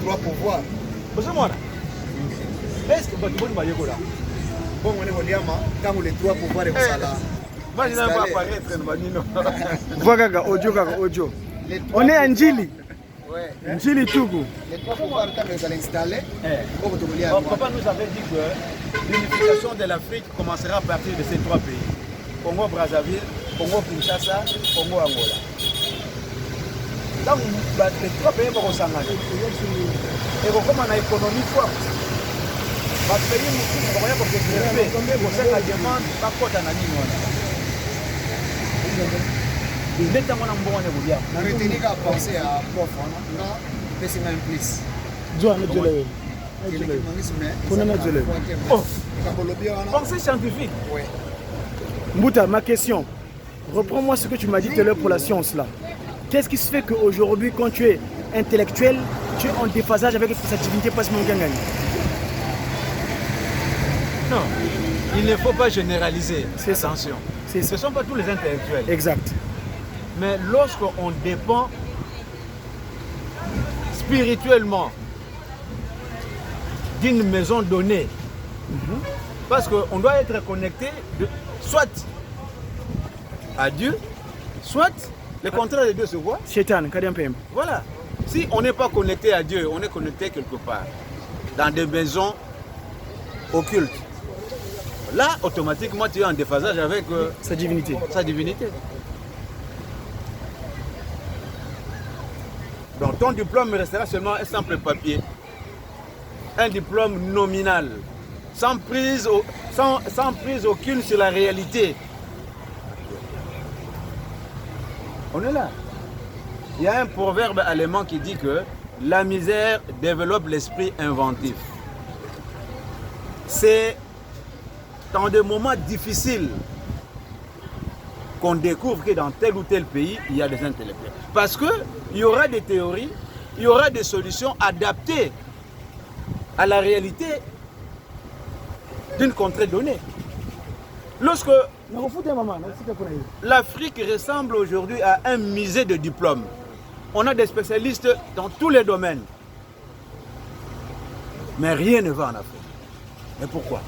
trois pouvoirs. Est-ce que tu peux me là? Bon, on est au Liama, quand les trois pouvoirs sont là. Moi, je n'ai pas apparaître. Voilà, audio. On est en Djili. Djili Tougou. Les trois pouvoirs, quand ils allaient installer, Papa nous avait dit que l'unification de l'Afrique commencera à partir de ces trois pays. Congo Brazzaville, Congo Kinshasa, Congo Angola. Donc, les trois pays vont s'engager. Et comme on a une économie forte, les pays vont se développer pour cette demande, pas quoi dans la ligne. on a retenu qu'à penser à prof, mais c'est même plus. Pensée scientifique. Oui. Mbouta, ma question. Reprends-moi ce que tu m'as dit tout à l'heure pour la science là. Qu'est-ce qui se fait qu'aujourd'hui, quand tu es intellectuel, tu es en déphasage avec cette divinité parce que mon gagne? Non, il ne faut pas généraliser. C'est ça. Attention. Ce ne sont pas tous les intellectuels. Exact. Mais lorsqu'on dépend spirituellement d'une maison donnée, parce qu'on doit être connecté soit à Dieu, soit le contraire de Dieu se voit. Chétan, Kadiampem. Voilà. Si on n'est pas connecté à Dieu, on est connecté quelque part, dans des maisons occultes. Là, automatiquement, tu es en déphasage avec sa divinité. Donc ton diplôme restera seulement un simple papier. Un diplôme nominal, sans prise aucune sur la réalité. On est là. Il y a un proverbe allemand qui dit que la misère développe l'esprit inventif. C'est dans des moments difficiles qu'on découvre que dans tel ou tel pays, il y a des intellectuels. Parce qu'il y aura des théories, il y aura des solutions adaptées à la réalité d'une contrée donnée. Lorsque l'Afrique ressemble aujourd'hui à un musée de diplômes, on a des spécialistes dans tous les domaines. Mais rien ne va en Afrique. Mais pourquoi?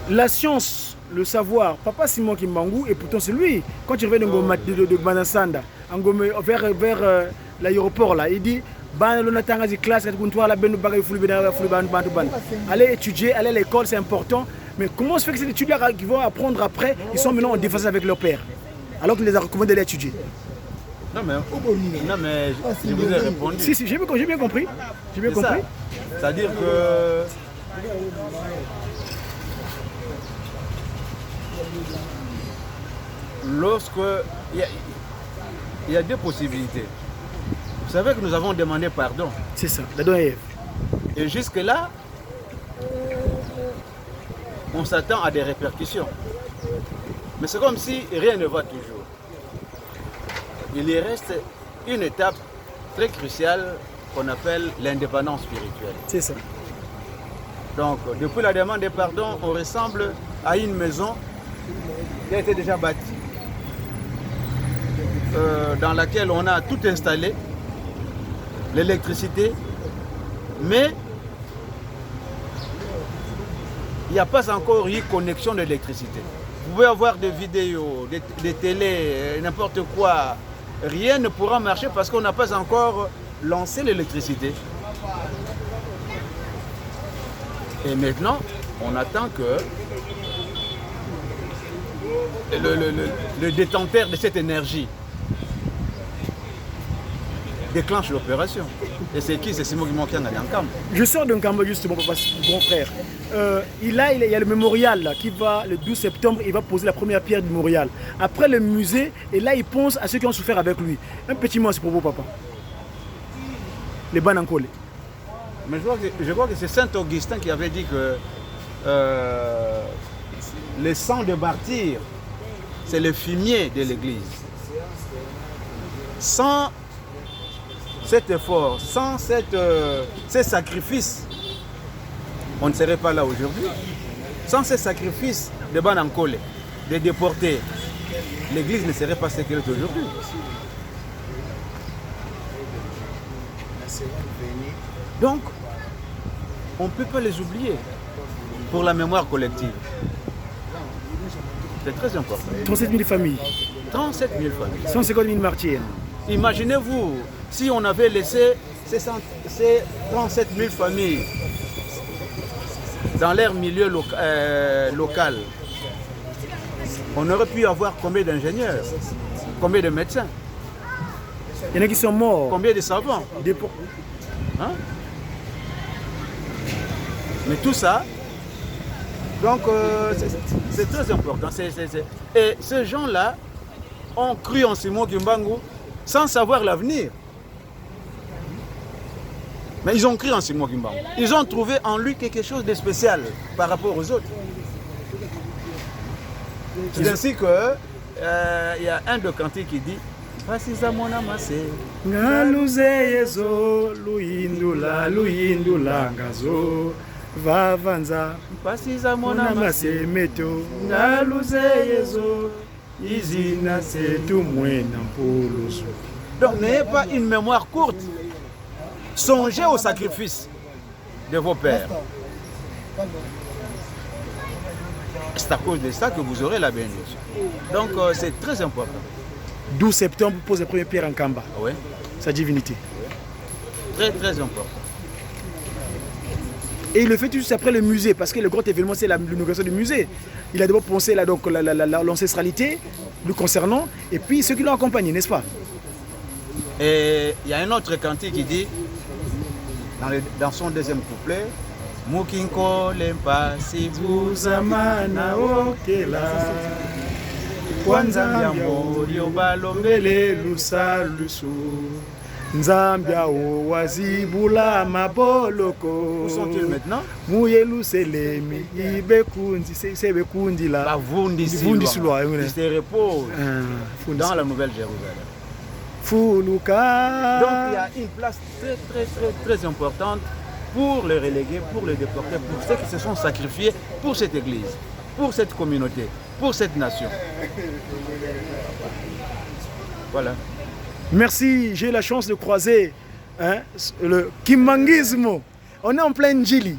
La science, le savoir, Papa Simon Kimbangu, et pourtant c'est lui. Quand il revient de Banasanda, vers l'aéroport, là, il dit allez étudier, aller à l'école, c'est important. Mais comment se fait que ces étudiants qui vont apprendre après, ils sont maintenant en déphasage avec leur père, alors qu'il les a recommandé d'aller étudier? Non mais je vous ai répondu. Si, j'ai bien compris. J'ai bien compris. C'est-à-dire que lorsque il y a deux possibilités. Vous savez que nous avons demandé pardon. C'est ça, l'Adam et Ève. Et jusque-là, on s'attend à des répercussions. Mais c'est comme si rien ne va toujours. Il y reste une étape très cruciale qu'on appelle l'indépendance spirituelle. C'est ça. Donc, depuis la demande de pardon, on ressemble à une maison qui a été déjà bâtie, dans laquelle on a tout installé, l'électricité, mais il n'y a pas encore eu connexion d'électricité. Vous pouvez avoir des vidéos, des télés, n'importe quoi. Rien ne pourra marcher parce qu'on n'a pas encore lancé l'électricité. Et maintenant, on attend que le détenteur de cette énergie déclenche l'opération. Et c'est qui? C'est Simon Kimonkian à Yankam. Je sors d'un Kamba justement, papa, mon grand frère. Il y a le mémorial là, qui va, le 12 septembre, il va poser la première pierre du mémorial. Après le musée, et là il pense à ceux qui ont souffert avec lui. Un petit mot, c'est pour vous, papa. Les Banankole. Mais je crois que c'est Saint Augustin qui avait dit que le sang de martyr, c'est le fumier de l'Église. Sans cet effort, sans ces sacrifices, on ne serait pas là aujourd'hui. Sans ces sacrifices de Banankole, des déportés, l'église ne serait pas ce qu'elle est aujourd'hui. Donc, on ne peut pas les oublier pour la mémoire collective. C'est très important. 37 000 familles. 37 000 familles. 150 000 martyrs. Imaginez-vous, si on avait laissé ces 37 000 familles dans leur milieu local, on aurait pu avoir combien d'ingénieurs, combien de médecins, Il y en a qui sont morts. combien de savants. Hein? Mais tout ça, donc c'est très important. Et ces gens-là ont cru en Simon Kimbangu sans savoir l'avenir. Mais ils ont cru en Simon Kimbangu. Ils ont trouvé en lui quelque chose de spécial par rapport aux autres. C'est ainsi que il y a un de Kanti qui dit Fasisa mona mase ngaluzeyezo luyindula ngazo vavanza Fasisa mona mona mase masemeto ngaluzeyezo izina setu mwena mpulusu. Donc n'ayez pas une mémoire courte. Songez au sacrifice de vos pères. C'est à cause de ça que vous aurez la bénédiction. Donc c'est très important. 12 septembre pose la première pierre en Kamba, Oui, sa divinité. très très important. Et il le fait tout juste après le musée, parce que le grand événement c'est l'inauguration du musée. Il a d'abord pensé là, donc, l'ancestralité le concernant, et puis ceux qui l'ont accompagné, n'est-ce pas? Et il y a un autre cantique qui dit, dans son deuxième couplet, Mukinko lempa Zamana okela Kwanza mbiambo mbele lusalusu Nzambia o wazibula maboloko. Où sont-ils maintenant? Muyelu selemi ibekundi sebekundi la Bavundi Silwa, Ils se reposent dans la Nouvelle Jérusalem. Fuluka. Donc il y a une place très très très très importante pour les relégués, pour les déportés, pour ceux qui se sont sacrifiés pour cette église, pour cette communauté, pour cette nation. Voilà. Merci, j'ai eu la chance de croiser le Kimbangismo. On est en plein Ndjili.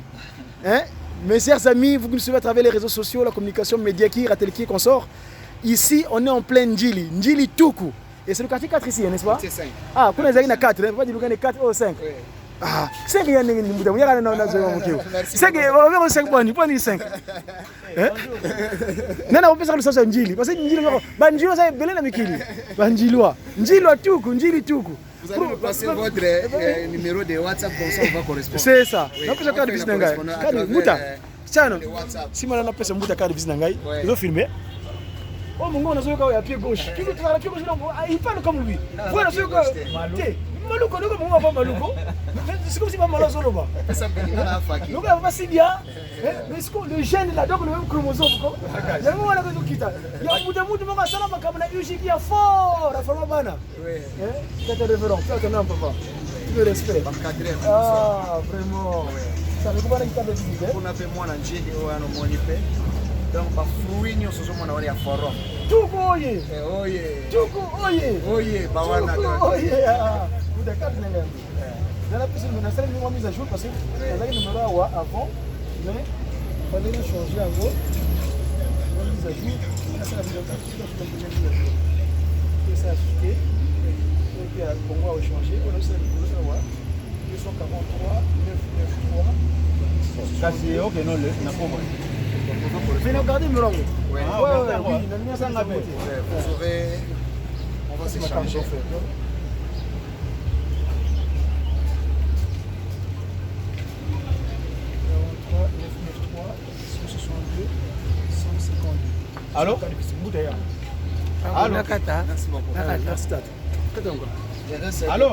Mes chers amis, vous nous suivez à travers les réseaux sociaux, la communication médiatique, Ratelki, consort. Ici, on est en plein Ndjili, Ndjili Tuku. Et c'est le quartier 4 ici, n'est-ce pas? C'est 5. Ah, vous avez 4, vous avez dit 4 ou 5. Ah, 5 il y a 5 bonnes, 5. Nana on peut ça le sens Ndjili parce que Ndjili Ndjili ça est belé na mikili. Ndjili Tuku. Vous allez me passer votre numéro de WhatsApp comme ça on va correspondre. C'est ça. Na pesa carte visite ngai. Carte muta. Tiano. WhatsApp. Si mala na pesa muta carte visite ngai. Ils ont filmé. Oh mon gars on a joué à pied gauche. Qui veut travailler à pied gauche il parle comme lui. Voilà ce que Maluko, nous sommes pas Maluko. C'est comme si pas Maluko Zoloba. Ça me dit la fac. Nous avons pas si bien. Mais ce que le gène là, donc le même chromosome. Il y a un moment là que nous quittons. Il y a un bout de monde qui a comme la UG qui est fort. La femme bana. Oui. C'est un référent. Tu as ton nom papa. Tu veux respect. Ah vraiment. Ça veut pas dire que tu as visité. On a fait moi dans Ndjili ou à nos monipe. Donc par fruit nous sommes on a aller à forum. Tuku oye. Oye. Tuku oye. Oye, bawana. Oye. Vous d'accord les gars. Dans la piscine, on a fait une mise à jour parce que on avait le numéro avant, mais il fallait le changer en gros. Une mise à jour, on a fait la mise à jour, et ça a ajouté. Et puis on va changer, on a fait le numéro 243 993. Ça c'est ok non le n'a pas mal. Mais regardez le numéro. Oui, oui, on va s'échanger. 993 162 152. Allô? Allô? Merci beaucoup. Allô? Allô?